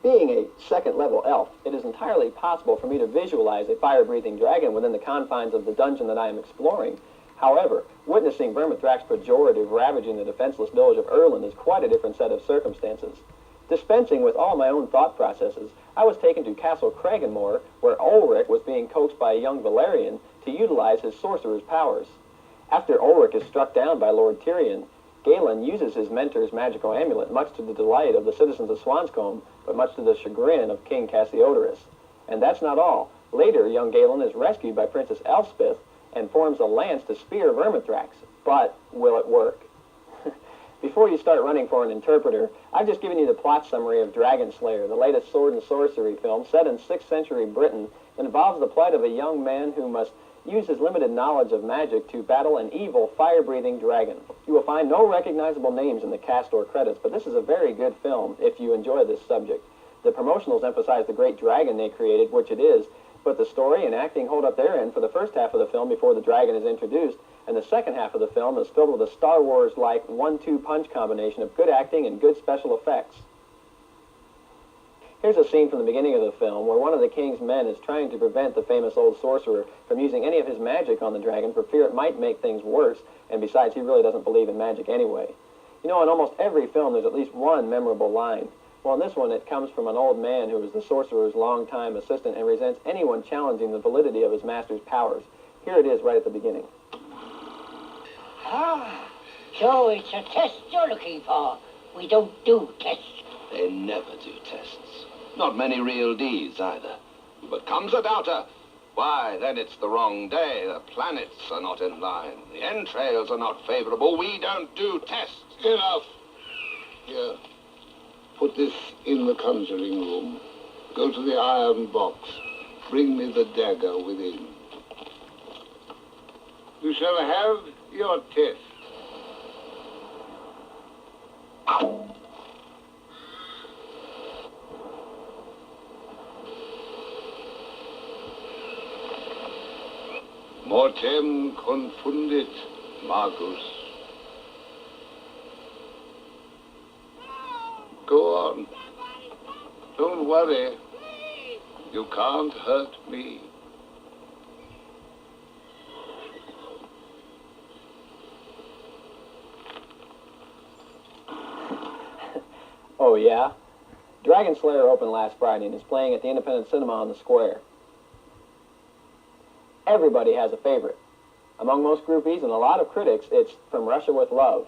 Being a second-level elf, it is entirely possible for me to visualize a fire-breathing dragon within the confines of the dungeon that I am exploring. However, witnessing Vermithrak's pejorative ravaging the defenseless village of Erland is quite a different set of circumstances. Dispensing with all my own thought processes, I was taken to Castle Craigenmore, where Ulrich was being coaxed by a young Valerian to utilize his sorcerer's powers. After Ulrich is struck down by Lord Tyrion, Galen uses his mentor's magical amulet, much to the delight of the citizens of Swanscombe, but much to the chagrin of King Cassiodorus. And that's not all. Later, young Galen is rescued by Princess Elspeth and forms a lance to spear Vermithrax. But will it work? Before you start running for an interpreter, I've just given you the plot summary of Dragonslayer, the latest sword and sorcery film set in 6th century Britain that involves the plight of a young man who must use his limited knowledge of magic to battle an evil, fire-breathing dragon. You will find no recognizable names in the cast or credits, but this is a very good film if you enjoy this subject. The promotionals emphasize the great dragon they created, which it is, but the story and acting hold up their end for the first half of the film before the dragon is introduced, and the second half of the film is filled with a Star Wars-like 1-2 punch combination of good acting and good special effects. Here's a scene from the beginning of the film where one of the king's men is trying to prevent the famous old sorcerer from using any of his magic on the dragon for fear it might make things worse, and besides, he really doesn't believe in magic anyway. You know, in almost every film there's at least one memorable line. Well, in this one it comes from an old man who was the sorcerer's longtime assistant and resents anyone challenging the validity of his master's powers. Here it is right at the beginning. Ah, so it's a test you're looking for. We don't do tests. They never do tests. Not many real deeds, either. But comes a doubter, why, then it's the wrong day. The planets are not in line. The entrails are not favorable. We don't do tests. Enough. Here, put this in the conjuring room. Go to the iron box. Bring me the dagger within. You shall have your test. Mortem confundit, Magus. Go on. Don't worry. You can't hurt me. Oh, yeah? Dragonslayer opened last Friday and is playing at the Independent Cinema on the Square. Everybody has a favorite. Among most groupies and a lot of critics, it's From Russia with Love,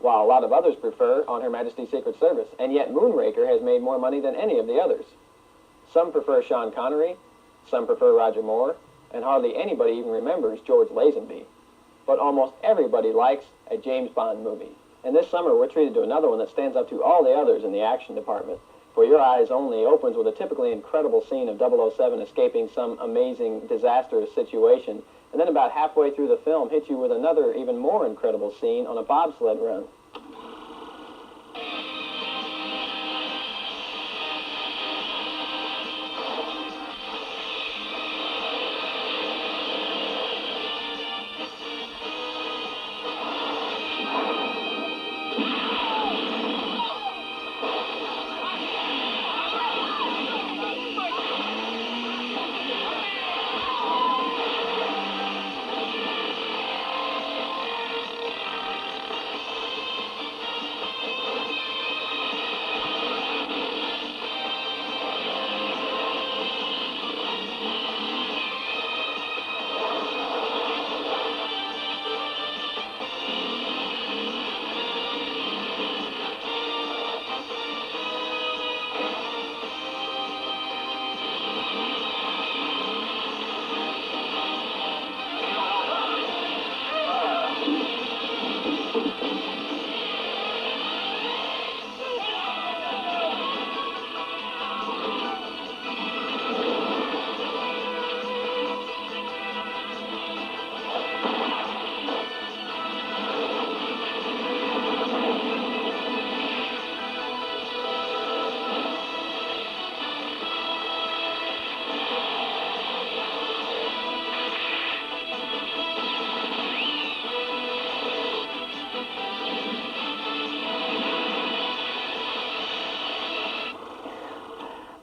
while a lot of others prefer On Her Majesty's Secret Service, and yet Moonraker has made more money than any of the others. Some prefer Sean Connery, some prefer Roger Moore, and hardly anybody even remembers George Lazenby. But almost everybody likes a James Bond movie. And this summer we're treated to another one that stands up to all the others in the action department. For Your Eyes Only opens with a typically incredible scene of 007 escaping some amazing, disastrous situation, and then about halfway through the film hits you with another, even more incredible scene on a bobsled run.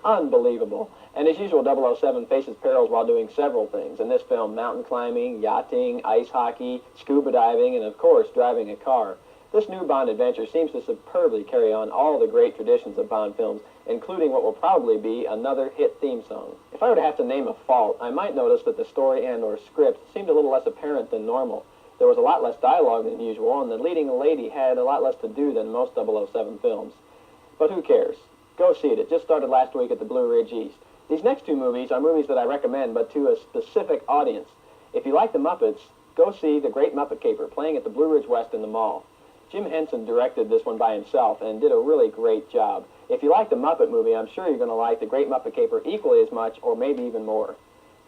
Unbelievable. And as usual, 007 faces perils while doing several things. In this film, mountain climbing, yachting, ice hockey, scuba diving, and of course, driving a car. This new Bond adventure seems to superbly carry on all the great traditions of Bond films, including what will probably be another hit theme song. If I were to have to name a fault, I might notice that the story and/or script seemed a little less apparent than normal. There was a lot less dialogue than usual, and the leading lady had a lot less to do than most 007 films. But who cares? Go see it. It just started last week at the Blue Ridge East. These next two movies are movies that I recommend, but to a specific audience. If you like the Muppets, go see The Great Muppet Caper, playing at the Blue Ridge West in the mall. Jim Henson directed this one by himself and did a really great job. If you like the Muppet movie, I'm sure you're going to like The Great Muppet Caper equally as much, or maybe even more.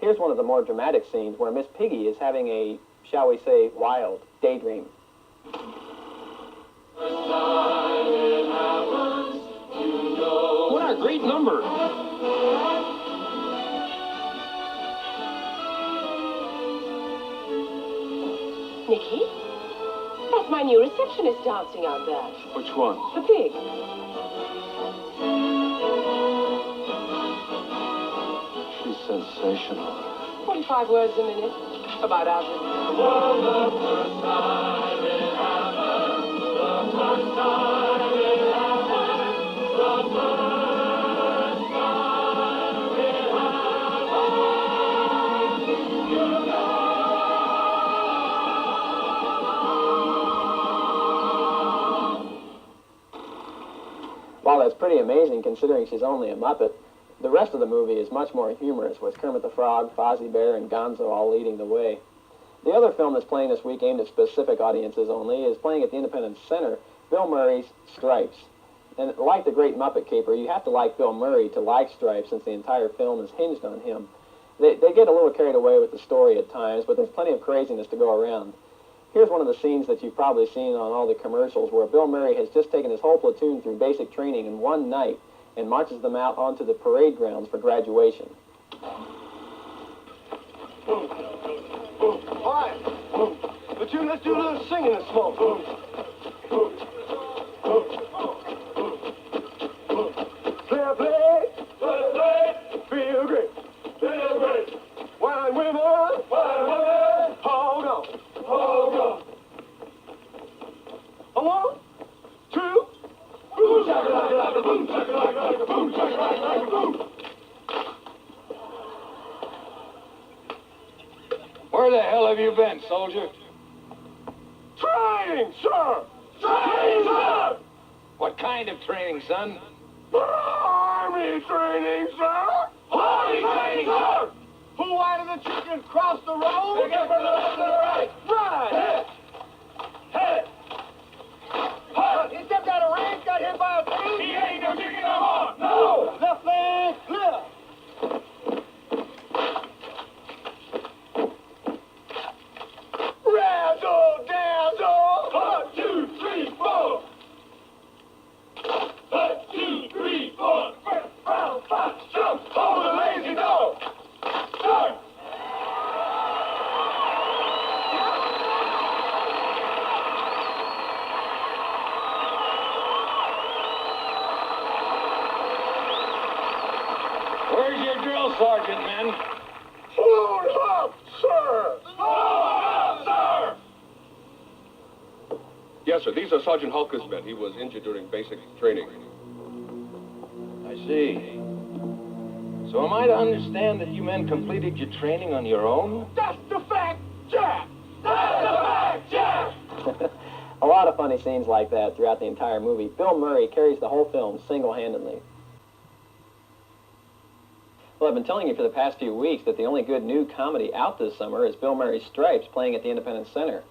Here's one of the more dramatic scenes where Miss Piggy is having a, shall we say, wild daydream. What a great number! Nicky? That's my new receptionist dancing out there. Which one? The pig. She's sensational. 45 words a minute. About average. While that's pretty amazing considering she's only a Muppet, the rest of the movie is much more humorous, with Kermit the Frog, Fozzie Bear, and Gonzo all leading the way. The other film that's playing this week, aimed at specific audiences only, is playing at the Independence Center, Bill Murray's Stripes. And like The Great Muppet Caper, you have to like Bill Murray to like Stripes, since the entire film is hinged on him. They get a little carried away with the story at times, but there's plenty of craziness to go around. Here's one of the scenes that you've probably seen on all the commercials, where Bill Murray has just taken his whole platoon through basic training in one night and marches them out onto the parade grounds for graduation. All right. Platoon, let's do a little singing this morning. Play, play. Play, play. Feel great. Feel great. Wine women. Wine women. Hold on. Hold on. A 1, 2. Boom, shakalaka, boom, shakalaka, boom, shakalaka, boom. Where the hell have you been, soldier? Training, sir! Training, sir! What kind of training, son? Army training, sir! Army training, sir! Who white of the chicken cross the road? Pick up from the left to the right! Right! Head! Head! Hard! He stepped out of range, got hit by a tree! He ain't no chicken no more! No! Left leg, left! Razzle dazzle! 1, 2, 3, 4! 1, 2, 3, 4! First round, 5, jump! Hold the lazy dog! Start! Where's your drill sergeant, men? Load up, sir! Load up, sir! Yes, sir. These are Sergeant Hulker's men. He was injured during basic training. I see. So am I to understand that you men completed your training on your own? That's the fact, Jack! That's the fact, Jack! A lot of funny scenes like that throughout the entire movie. Bill Murray carries the whole film single-handedly. Well, I've been telling you for the past few weeks that the only good new comedy out this summer is Bill Murray's Stripes, playing at the Independence Center.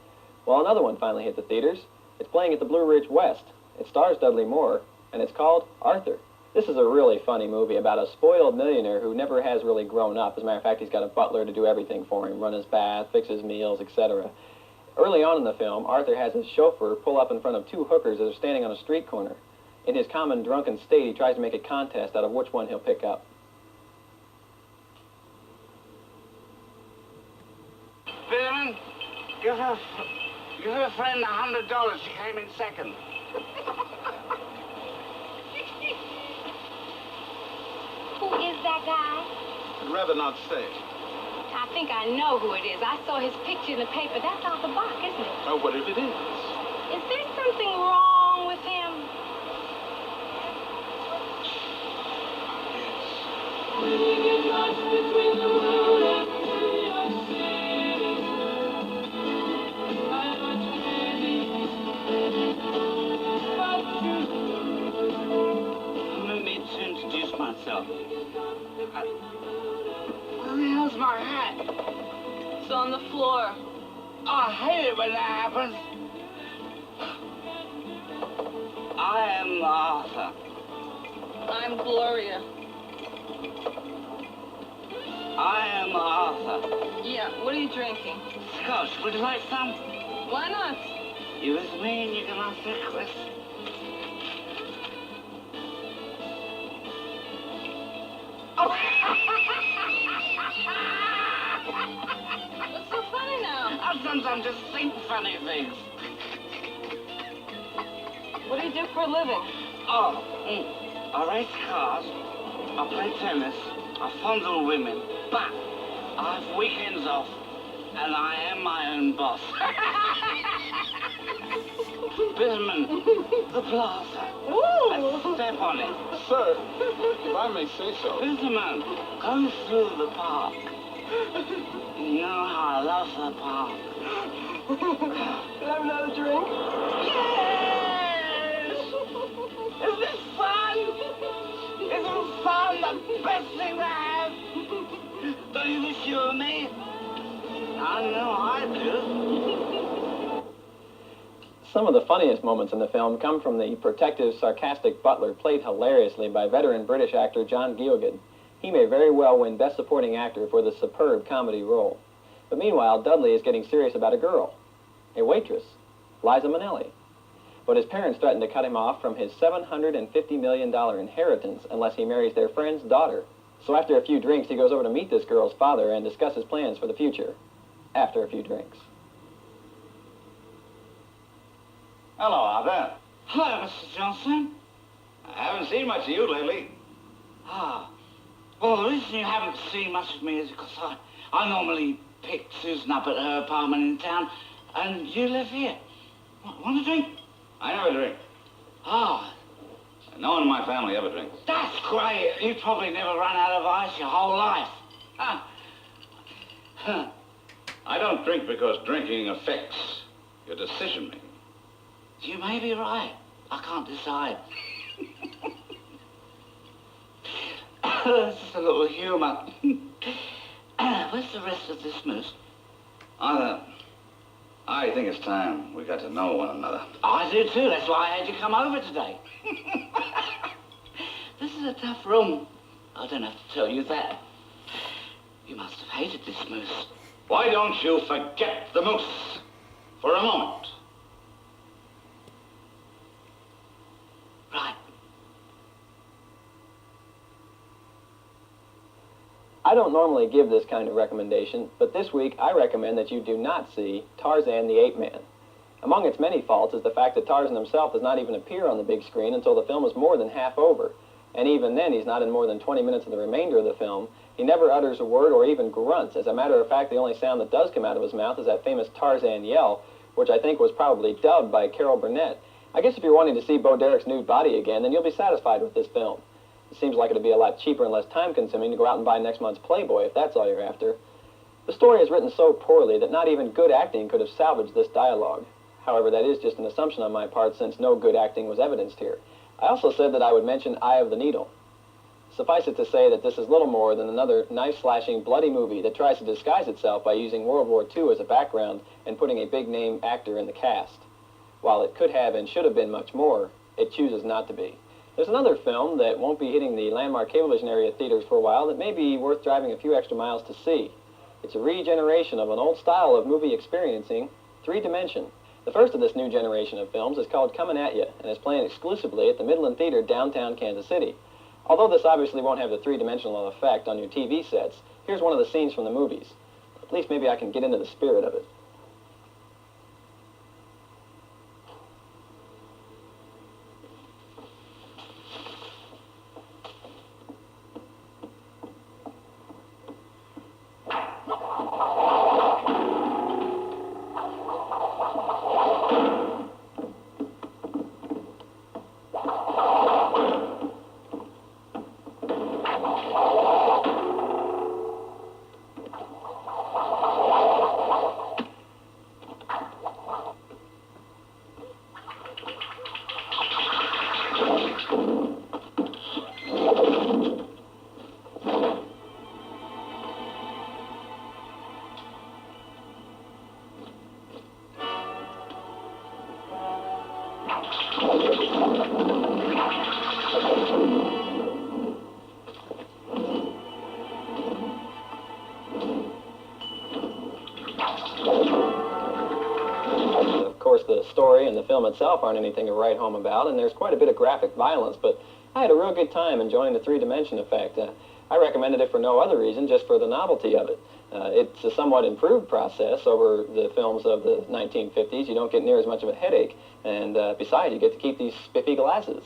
Well, another one finally hit the theaters. It's playing at the Blue Ridge West. It stars Dudley Moore, and it's called Arthur. This is a really funny movie about a spoiled millionaire who never has really grown up. As a matter of fact, he's got a butler to do everything for him, run his bath, fix his meals, etc. Early on in the film, Arthur has his chauffeur pull up in front of two hookers that are standing on a street corner. In his common drunken state, he tries to make a contest out of which one he'll pick up. Spearman, give her friend $100. She came in second. that guy? I'd rather not say. I think I know who it is. I saw his picture in the paper. That's Arthur Bach, isn't it? Oh, what if it is? Is there something wrong with him? Permit me to introduce myself. Where the hell's my hat? It's on the floor. Oh, I hate it when that happens. I am Arthur. I'm Gloria. I am Arthur. Yeah, what are you drinking? Scotch, would you like some? Why not? You with me and you can answer a question. What's so funny now? I sometimes just think funny things. What do you do for a living? Oh, I race cars, I play tennis, I fondle women, but I have weekends off, and I am my own boss. Bisman, the plaza. I step on it. Sir, if I may say so. Bisman, go through the park. You know how I love the park. Can I have another drink? Yes! Is this fun? Isn't fun the best thing to have? Don't you wish you were me? I know I do. Some of the funniest moments in the film come from the protective, sarcastic butler played hilariously by veteran British actor John Gielgud. He may very well win Best Supporting Actor for the superb comedy role. But meanwhile, Dudley is getting serious about a girl, a waitress, Liza Minnelli. But his parents threaten to cut him off from his $750 million inheritance unless he marries their friend's daughter. So after a few drinks, he goes over to meet this girl's father and discusses plans for the future. After a few drinks. Hello, Arthur. Hello, Mr. Johnson. I haven't seen much of you lately. Ah. Well, the reason you haven't seen much of me is because I normally pick Susan up at her apartment in town, and you live here. Want a drink? I never drink. Ah. No one in my family ever drinks. That's great. You've probably never run out of ice your whole life. Huh. I don't drink because drinking affects your decision-making. You may be right. I can't decide. This is a little humor. Where's the rest of this moose? Arthur, I think it's time we got to know one another. I do too. That's why I had you come over today. This is a tough room. I don't have to tell you that. You must have hated this moose. Why don't you forget the moose for a moment? Right. I don't normally give this kind of recommendation, but this week I recommend that you do not see Tarzan the Ape Man. Among its many faults is the fact that Tarzan himself does not even appear on the big screen until the film is more than half over. And even then, he's not in more than 20 minutes of the remainder of the film. He never utters a word or even grunts. As a matter of fact, the only sound that does come out of his mouth is that famous Tarzan yell, which I think was probably dubbed by Carol Burnett. I guess if you're wanting to see Bo Derek's nude body again, then you'll be satisfied with this film. It seems like it'd be a lot cheaper and less time-consuming to go out and buy next month's Playboy if that's all you're after. The story is written so poorly that not even good acting could have salvaged this dialogue. However, that is just an assumption on my part since no good acting was evidenced here. I also said that I would mention Eye of the Needle. Suffice it to say that this is little more than another knife-slashing, bloody movie that tries to disguise itself by using World War II as a background and putting a big-name actor in the cast. While it could have and should have been much more, it chooses not to be. There's another film that won't be hitting the landmark Cablevision area theaters for a while that may be worth driving a few extra miles to see. It's a regeneration of an old style of movie experiencing, three-dimension. The first of this new generation of films is called Comin At Ya and is playing exclusively at the Midland Theater downtown Kansas City. Although this obviously won't have the three-dimensional effect on your TV sets, here's one of the scenes from the movies. At least maybe I can get into the spirit of it. the story and the film itself aren't anything to write home about, and there's quite a bit of graphic violence, but I had a real good time enjoying the three-dimension effect. I recommended it for no other reason, just for the novelty of it. It's a somewhat improved process over the films of the 1950s. You don't get near as much of a headache, and besides, you get to keep these spiffy glasses.